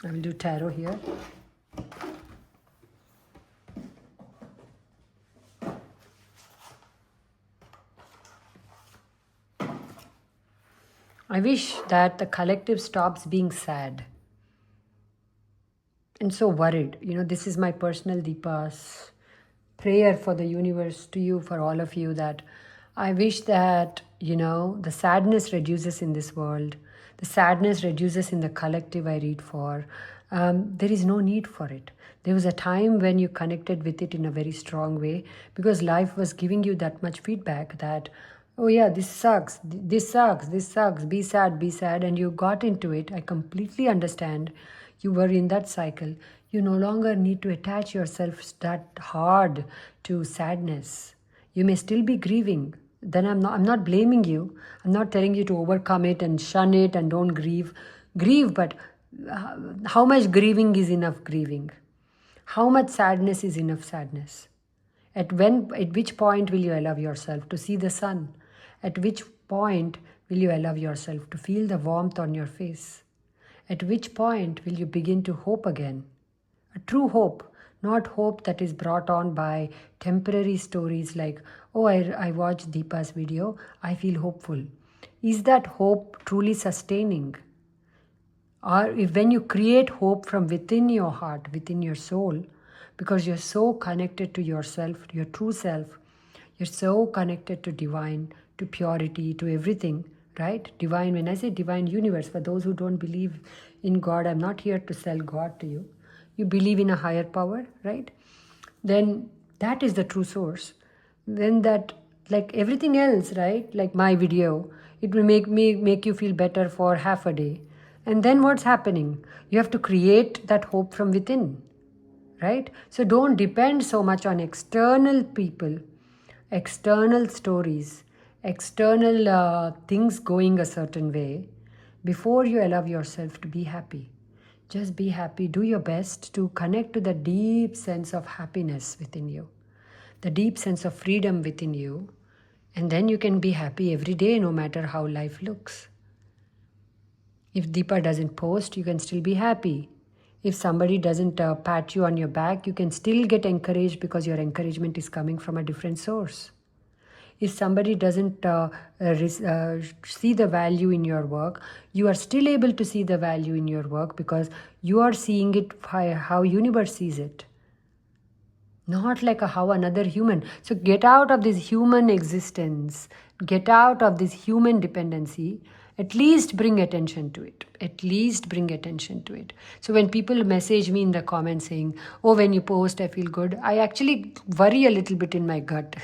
I will do tarot here. I wish that the collective stops being sad and so worried. You know, this is my personal Deepa's prayer for the universe, to you, for all of you, that I wish that, you know, the sadness reduces in this world. The sadness reduces in the collective I read for. There is no need for it. There was a time when you connected with it in a very strong way because life was giving you that much feedback that, oh yeah, this sucks, this sucks, this sucks, be sad, and you got into it. I completely understand. You were in that cycle. You no longer need to attach yourself that hard to sadness. You may still be grieving. Then I'm not blaming you. I'm not telling you to overcome it and shun it and don't grieve. Grieve, but how much grieving is enough grieving? How much sadness is enough sadness? At which point will you allow yourself to see the sun? At which point will you allow yourself to feel the warmth on your face? At which point will you begin to hope again? A true hope, not hope that is brought on by temporary stories like, oh, I watched Deepa's video, I feel hopeful. Is that hope truly sustaining? Or if when you create hope from within your heart, within your soul, because you're so connected to yourself, to your true self, you're so connected to divine, to purity, to everything, right? Divine, when I say divine universe, for those who don't believe in God, I'm not here to sell God to you. You believe in a higher power, right? Then that is the true source. Then that, like everything else, right? Like my video, it will make you feel better for half a day. And then what's happening? You have to create that hope from within, right? So don't depend so much on external people, external stories, external things going a certain way before you allow yourself to be happy. Just be happy. Do your best to connect to the deep sense of happiness within you, the deep sense of freedom within you, and then you can be happy every day no matter how life looks. If Deepa doesn't post, you can still be happy. If somebody doesn't pat you on your back, you can still get encouraged because your encouragement is coming from a different source. If somebody doesn't see the value in your work, you are still able to see the value in your work because you are seeing it how universe sees it. Not like how another human. So get out of this human existence. Get out of this human dependency At least bring attention to it. At least bring attention to it. So when people message me in the comments saying, oh, when you post, I feel good, I actually worry a little bit in my gut.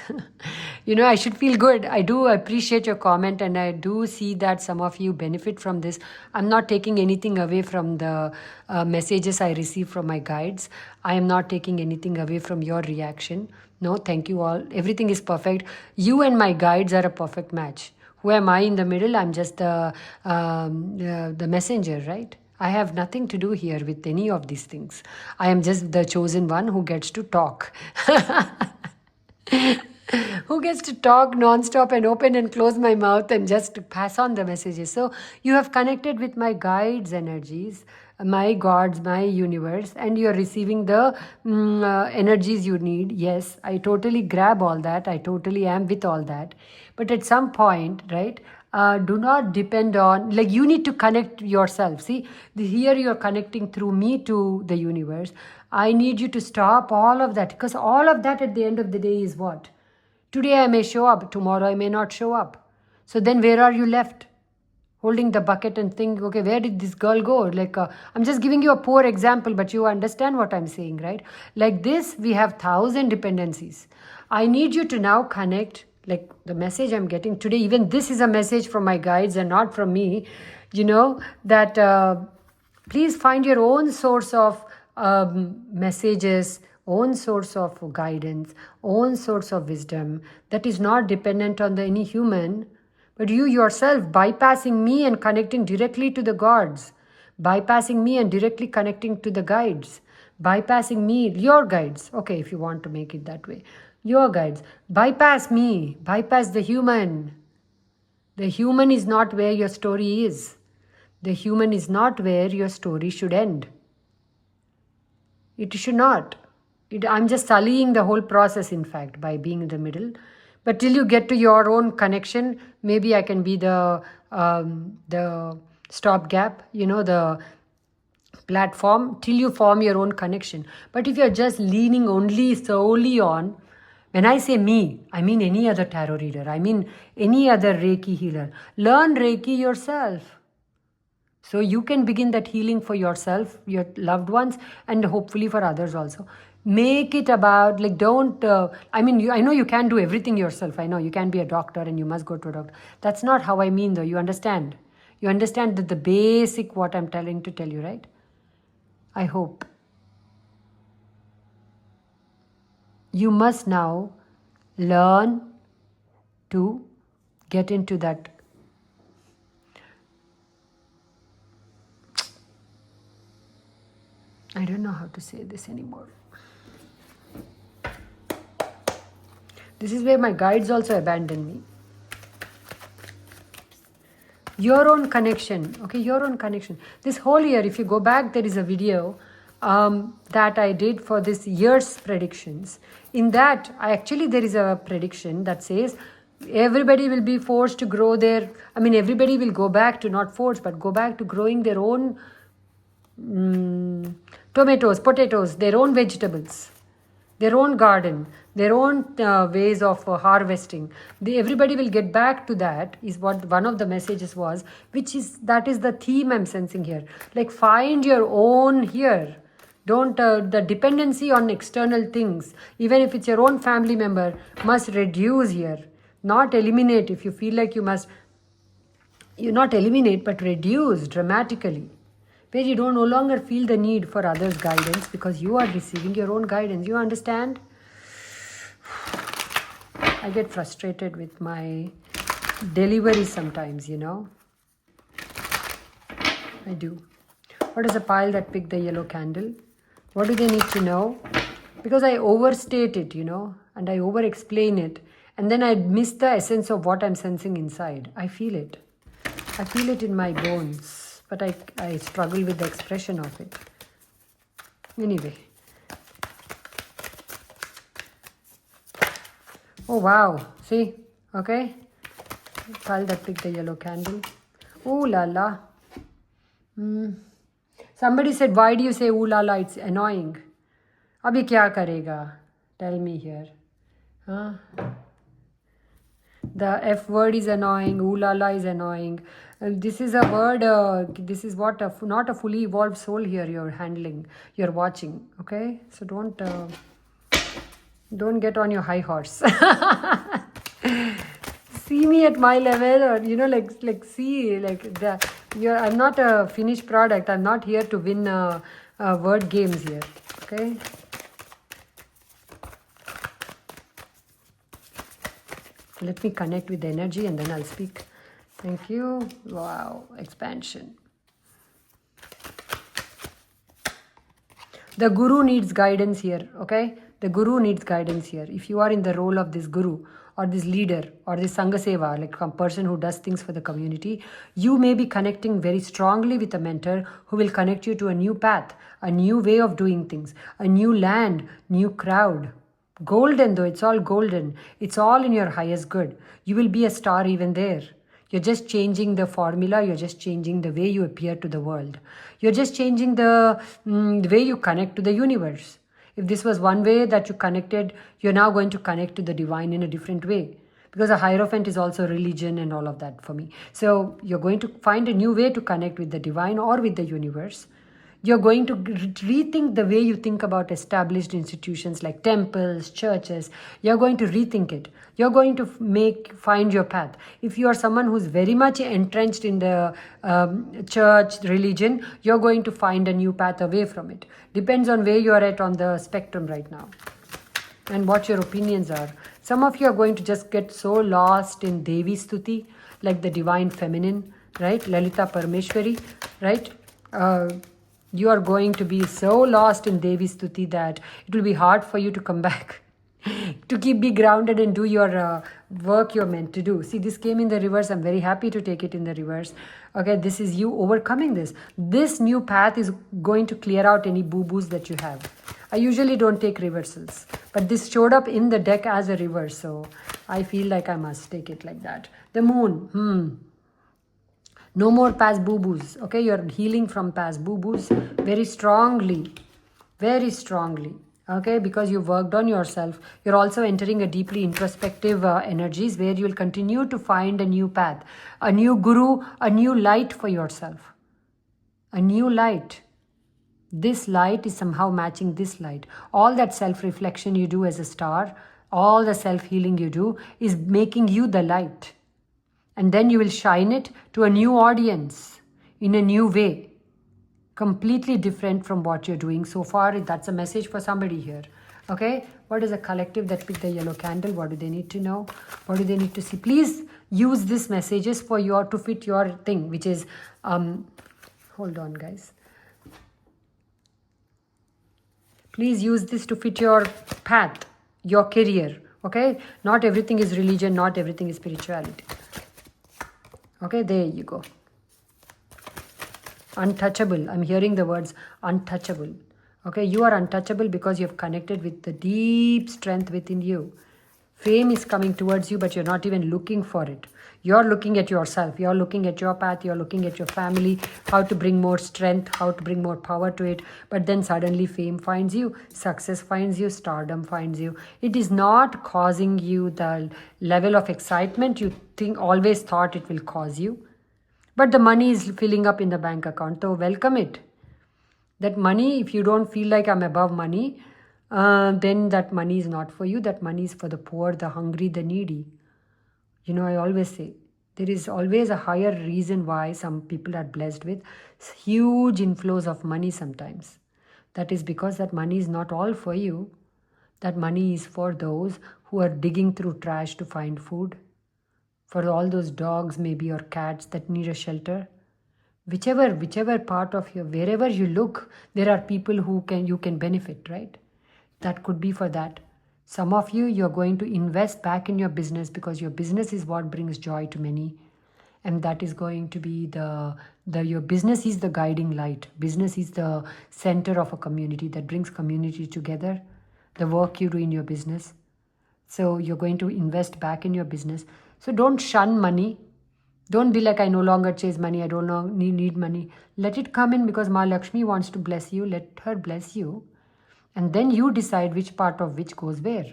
I should feel good. I do appreciate your comment, and I do see that some of you benefit from this. I'm not taking anything away from the messages I receive from my guides. I am not taking anything away from your reaction. No, thank you all. Everything is perfect. You and my guides are a perfect match. Who am I in the middle? I'm just the messenger, right? I have nothing to do here with any of these things. I am just the chosen one who gets to talk. Who gets to talk non-stop and open and close my mouth and just pass on the messages. So you have connected with my guides' energies, my gods, my universe, and you're receiving the energies you need. Yes, I totally grab all that. I totally am with all that. But at some point, right, do not depend on, like, you need to connect yourself. See, here you're connecting through me to the universe. I need you to stop all of that, because all of that at the end of the day is what? Today I may show up, tomorrow I may not show up. So then where are you left? Holding the bucket and think, okay, where did this girl go? Like, I'm just giving you a poor example, but you understand what I'm saying, right? Like this, we have 1,000 dependencies. I need you to now connect, like the message I'm getting today, even this is a message from my guides and not from me, that please find your own source of messages, own source of guidance, own source of wisdom that is not dependent on any human, but you yourself, bypassing me and connecting directly to the gods, bypassing me and directly connecting to the guides, bypassing me, your guides, okay, if you want to make it that way, your guides, bypass me, bypass the human. The human is not where your story is. The human is not where your story should end. It should not. I'm just sullying the whole process, in fact, by being in the middle. But till you get to your own connection, maybe I can be the stopgap, the platform, till you form your own connection. But if you're just leaning only solely on, when I say me, I mean any other tarot reader, I mean any other Reiki healer. Learn Reiki yourself. So you can begin that healing for yourself, your loved ones, and hopefully for others also. Make it about, like, don't, I know you can't do everything yourself. I know you can't be a doctor and you must go to a doctor. That's not how I mean, though. You understand? You understand that the basic what I'm trying to tell you, right? I hope. You must now learn to get into that. I don't know how to say this anymore. This is where my guides also abandon me. Your own connection, okay, your own connection. This whole year, if you go back, there is a video that I did for this year's predictions. In that, there is a prediction that says everybody will be forced to grow everybody will go back to, not forced, but go back to growing their own tomatoes, potatoes, their own vegetables, their own garden, their own ways of harvesting. Everybody will get back to that, is what one of the messages was, that is the theme I'm sensing here. Like, find your own here. Don't, the dependency on external things, even if it's your own family member, must reduce here. Not eliminate. If you feel like you not eliminate, but reduce dramatically. Where you no longer feel the need for others' guidance because you are receiving your own guidance. You understand? I get frustrated with my delivery sometimes, I do. What is a pile that picked the yellow candle? What do they need to know? Because I overstate it, and I over-explain it. And then I miss the essence of what I'm sensing inside. I feel it. I feel it in my bones. But I struggle with the expression of it. Anyway. Oh, wow. See? Okay? Pile that picked the yellow candle. Ooh la la. Somebody said, why do you say ooh la la? It's annoying. Abhi kya karega? Tell me here. Huh? The F word is annoying. Ooh la la is annoying. This is a word, this is what, not a fully evolved soul here you're handling, you're watching, okay? So don't get on your high horse. See me at my level, or see, I'm not a finished product. I'm not here to win word games here, okay? Let me connect with the energy and then I'll speak. Thank you. Wow, expansion. The guru needs guidance here, okay? The guru needs guidance here. If you are in the role of this guru or this leader or this Sangha Seva, like a person who does things for the community, you may be connecting very strongly with a mentor who will connect you to a new path, a new way of doing things, a new land, new crowd. Golden though, it's all golden. It's all in your highest good. You will be a star even there. You're just changing the formula. You're just changing the way you appear to the world. You're just changing the way you connect to the universe. If this was one way that you connected, you're now going to connect to the divine in a different way. Because a Hierophant is also religion and all of that for me. So you're going to find a new way to connect with the divine or with the universe. You're going to rethink the way you think about established institutions like temples, churches. You're going to rethink it. You're going to find your path. If you are someone who's very much entrenched in the church, religion, you're going to find a new path away from it. Depends on where you are at on the spectrum right now and what your opinions are. Some of you are going to just get so lost in Devi Stuti, like the divine feminine, right? Lalita Parmeshwari, right? You are going to be so lost in Devi Stuti that it will be hard for you to come back, to be grounded and do your work you're meant to do. See, this came in the reverse. I'm very happy to take it in the reverse. Okay, this is you overcoming this. This new path is going to clear out any boo-boos that you have. I usually don't take reversals, but this showed up in the deck as a reverse, so I feel like I must take it like that. The moon, no more past boo-boos, okay? You're healing from past boo-boos very strongly, okay? Because you worked on yourself. You're also entering a deeply introspective energies where you will continue to find a new path, a new guru, a new light for yourself, a new light. This light is somehow matching this light. All that self-reflection you do as a star, all the self-healing you do is making you the light. And then you will shine it to a new audience in a new way, completely different from what you're doing so far. That's a message for somebody here, okay? What is a collective that picked the yellow candle? What do they need to know? What do they need to see? Please use these messages for to fit your thing, which is, hold on guys. Please use this to fit your path, your career, okay? Not everything is religion, not everything is spirituality. Okay, there you go. Untouchable. I'm hearing the words untouchable. Okay, you are untouchable because you have connected with the deep strength within you. Fame is coming towards you, but you're not even looking for it. You're looking at yourself. You're looking at your path. You're looking at your family, how to bring more strength, how to bring more power to it. But then suddenly fame finds you, success finds you, stardom finds you. It is not causing you the level of excitement you always thought it will cause you. But the money is filling up in the bank account, so welcome it. That money, if you don't feel like I'm above money, then that money is not for you. That money is for the poor, the hungry, the needy. You know, I always say, there is always a higher reason why some people are blessed with huge inflows of money sometimes. That is because that money is not all for you. That money is for those who are digging through trash to find food. For all those dogs maybe or cats that need a shelter. Whichever part of your, wherever you look, there are people who you can benefit, right? That could be for that. Some of you're going to invest back in your business because your business is what brings joy to many. And that is going to be your business is the guiding light. Business is the center of a community that brings community together. The work you do in your business. So you're going to invest back in your business. So don't shun money. Don't be like, I no longer chase money. I don't need money. Let it come in because Ma Lakshmi wants to bless you. Let her bless you. And then you decide which part of which goes where.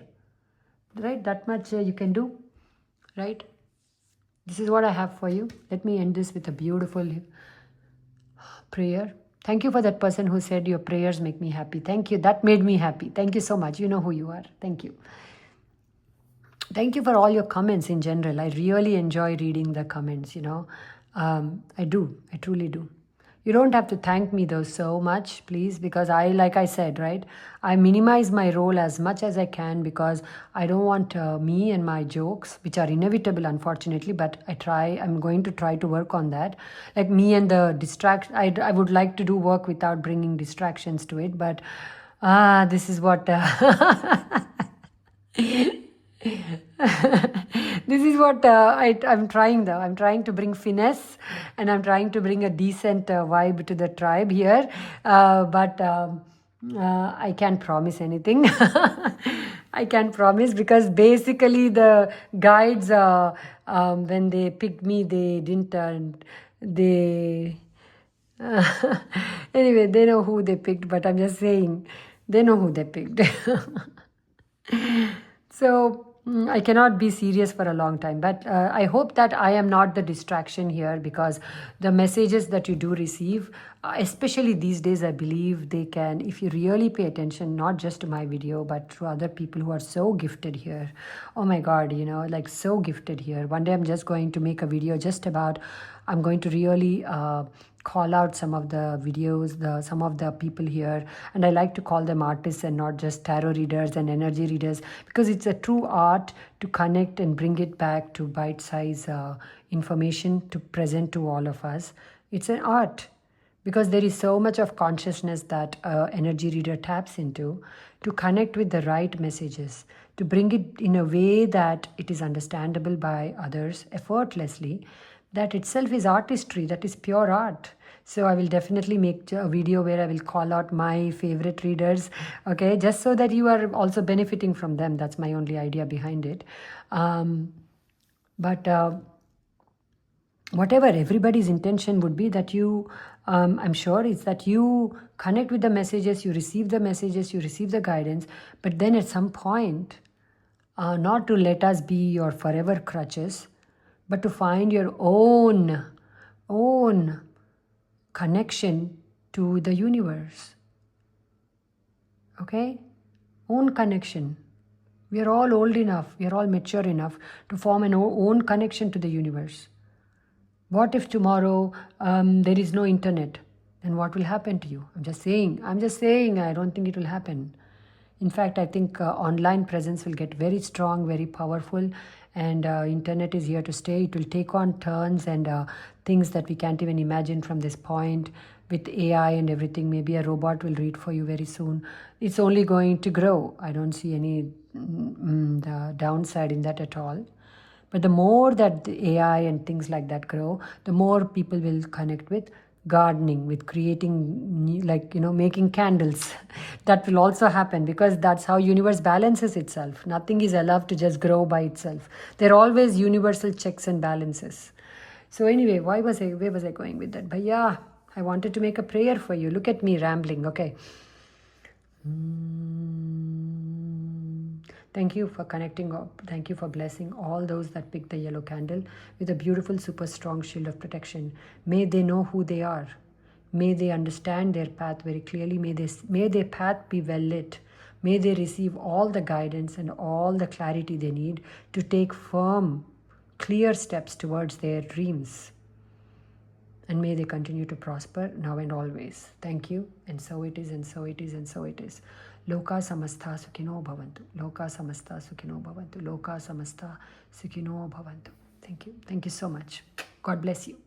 Right? That much you can do. Right? This is what I have for you. Let me end this with a beautiful prayer. Thank you for that person who said your prayers make me happy. Thank you. That made me happy. Thank you so much. You know who you are. Thank you. Thank you for all your comments in general. I really enjoy reading the comments, I do. I truly do. You don't have to thank me though so much, please, because like I said, right? I minimize my role as much as I can because I don't want me and my jokes, which are inevitable, unfortunately, but I'm going to try to work on that. Like me and the distraction, I would like to do work without bringing distractions to it, but this is what. This is what I'm trying though. I'm trying to bring finesse and I'm trying to bring a decent vibe to the tribe here. But I can't promise anything. I can't promise because basically the guides, when they picked me, they didn't, they, anyway, they know who they picked, but I'm just saying, they know who they picked. So I cannot be serious for a long time, but I hope that I am not the distraction here because the messages that you do receive, especially these days, I believe they can, if you really pay attention, not just to my video, but to other people who are so gifted here. Oh my God, like so gifted here. One day I'm just going to make a video just about, I'm going to really call out some of the videos, some of the people here, and I like to call them artists and not just tarot readers and energy readers because it's a true art to connect and bring it back to bite-size information to present to all of us. It's an art because there is so much of consciousness that energy reader taps into to connect with the right messages, to bring it in a way that it is understandable by others effortlessly. That itself is artistry, that is pure art. So I will definitely make a video where I will call out my favorite readers, okay, just so that you are also benefiting from them. That's my only idea behind it. But whatever everybody's intention would be, that you, I'm sure it's that you connect with the messages, you receive the messages, you receive the guidance, but then at some point, not to let us be your forever crutches, but to find your own connection to the universe. Okay? Own connection. We are all old enough, we are all mature enough to form an own connection to the universe. What if tomorrow there is no internet? Then what will happen to you? I'm just saying, I don't think it will happen. In fact, I think online presence will get very strong, very powerful, and internet is here to stay. It will take on turns and things that we can't even imagine from this point. With AI and everything, maybe a robot will read for you very soon. It's only going to grow. I don't see any the downside in that at all. But the more that the AI and things like that grow, the more people will connect with gardening, with creating, making candles. That will also happen because that's how universe balances itself. Nothing is allowed to just grow by itself. There are always universal checks and balances. So anyway, where was I going with that? But yeah, I wanted to make a prayer for you. Look at me rambling, okay. Thank you for connecting up. Thank you for blessing all those that picked the yellow candle with a beautiful, super strong shield of protection. May they know who they are. May they understand their path very clearly. May their path be well lit. May they receive all the guidance and all the clarity they need to take firm, clear steps towards their dreams. And may they continue to prosper now and always. Thank you. And so it is, and so it is, and so it is. Loka samastha sukhino bhavantu. Loka samastha sukhino bhavantu. Loka samastha sukhino bhavantu. Thank you. Thank you so much. God bless you.